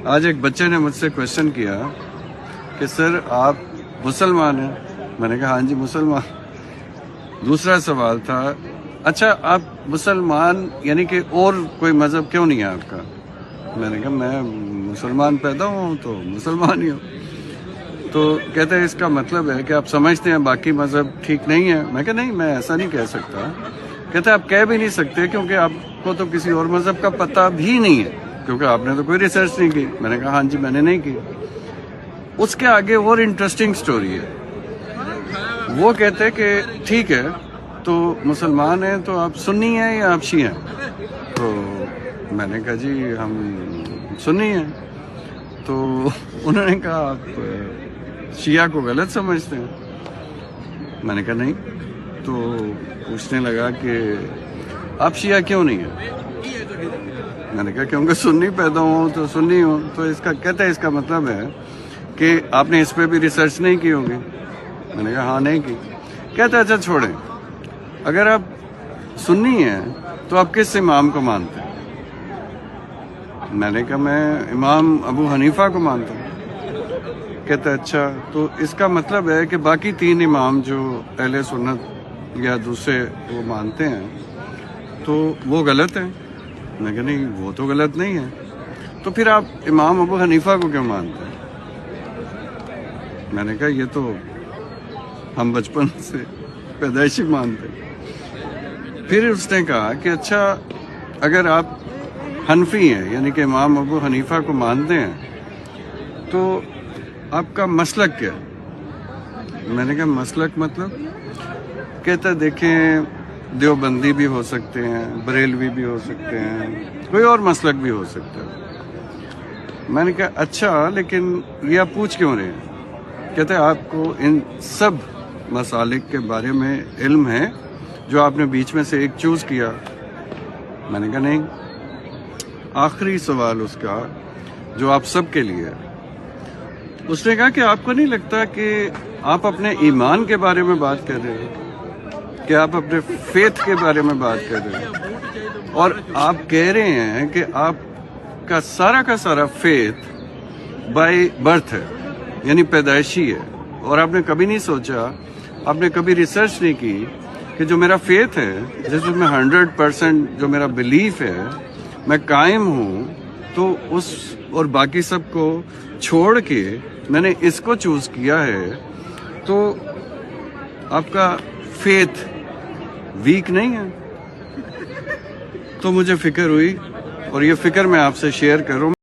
آج ایک بچے نے مجھ سے کوشچن کیا کہ سر آپ مسلمان ہیں. میں نے کہا ہاں جی مسلمان. دوسرا سوال تھا اچھا آپ مسلمان یعنی کہ اور کوئی مذہب کیوں نہیں ہے آپ کا؟ میں نے کہا میں مسلمان پیدا ہوں تو مسلمان ہی ہوں. تو کہتے ہیں اس کا مطلب ہے کہ آپ سمجھتے ہیں باقی مذہب ٹھیک نہیں ہے. میں کہا نہیں میں ایسا نہیں کہہ سکتا. کہتے ہیں آپ کہہ بھی نہیں سکتے کیونکہ آپ کو تو کسی اور مذہب کا پتہ بھی نہیں ہے کیونکہ آپ نے تو کوئی ریسرچ نہیں کی. میں نے کہا ہاں جی میں نے نہیں کی. اس کے آگے اور انٹرسٹنگ سٹوری ہے. وہ کہتے کہ ٹھیک ہے تو مسلمان ہیں تو آپ سنی ہیں یا آپ شیعہ ہیں؟ تو میں نے کہا جی ہم سنی ہیں. تو انہوں نے کہا آپ شیعہ کو غلط سمجھتے ہیں؟ میں نے کہا نہیں. تو پوچھنے لگا کہ آپ شیعہ کیوں نہیں ہیں؟ میں نے کہا کیونکہ سنی پیدا ہوں تو سنی ہوں. تو اس کا کہتا ہے اس کا مطلب ہے کہ آپ نے اس پہ بھی ریسرچ نہیں کی ہوگی. میں نے کہا ہاں نہیں کی. کہتا ہے اچھا چھوڑیں اگر آپ سنی ہیں تو آپ کس امام کو مانتے ہیں؟ میں نے کہا میں امام ابو حنیفہ کو مانتا ہوں. کہتا ہے اچھا تو اس کا مطلب ہے کہ باقی 3 امام جو اہل سنت یا دوسرے وہ مانتے ہیں تو وہ غلط ہیں. میں کہا نہیں وہ تو غلط نہیں ہے. تو پھر آپ امام ابو حنیفہ کو کیوں مانتے ہیں؟ میں نے کہا یہ تو ہم بچپن سے پیدائشی مانتے ہیں. پھر اس نے کہا کہ اچھا اگر آپ حنفی ہیں یعنی کہ امام ابو حنیفہ کو مانتے ہیں تو آپ کا مسلک کیا ہے؟ میں نے کہا مسلک مطلب؟ کہتا دیکھیں دیوبندی بھی ہو سکتے ہیں, بریلوی بھی ہو سکتے ہیں, کوئی اور مسلک بھی ہو سکتا ہے. میں نے کہا اچھا لیکن یہ آپ پوچھ کیوں رہے ہیں؟ کہتے ہیں آپ کو ان سب مسالک کے بارے میں علم ہے جو آپ نے بیچ میں سے ایک چوز کیا. میں نے کہا نہیں. آخری سوال اس کا جو آپ سب کے لیے ہے. اس نے کہا کہ آپ کو نہیں لگتا کہ آپ اپنے ایمان کے بارے میں بات کر رہے ہیں, کہ آپ اپنے فیتھ کے بارے میں بات کر رہے ہیں اور آپ کہہ رہے ہیں کہ آپ کا سارا فیتھ بائی برتھ ہے یعنی پیدائشی ہے, اور آپ نے کبھی نہیں سوچا, آپ نے کبھی ریسرچ نہیں کی کہ جو میرا فیتھ ہے جس میں 100% جو میرا بلیف ہے میں قائم ہوں تو اس اور باقی سب کو چھوڑ کے میں نے اس کو چوز کیا ہے. تو آپ کا فیتھ ویک نہیں ہے. تو مجھے فکر ہوئی اور یہ فکر میں آپ سے شیئر کروں.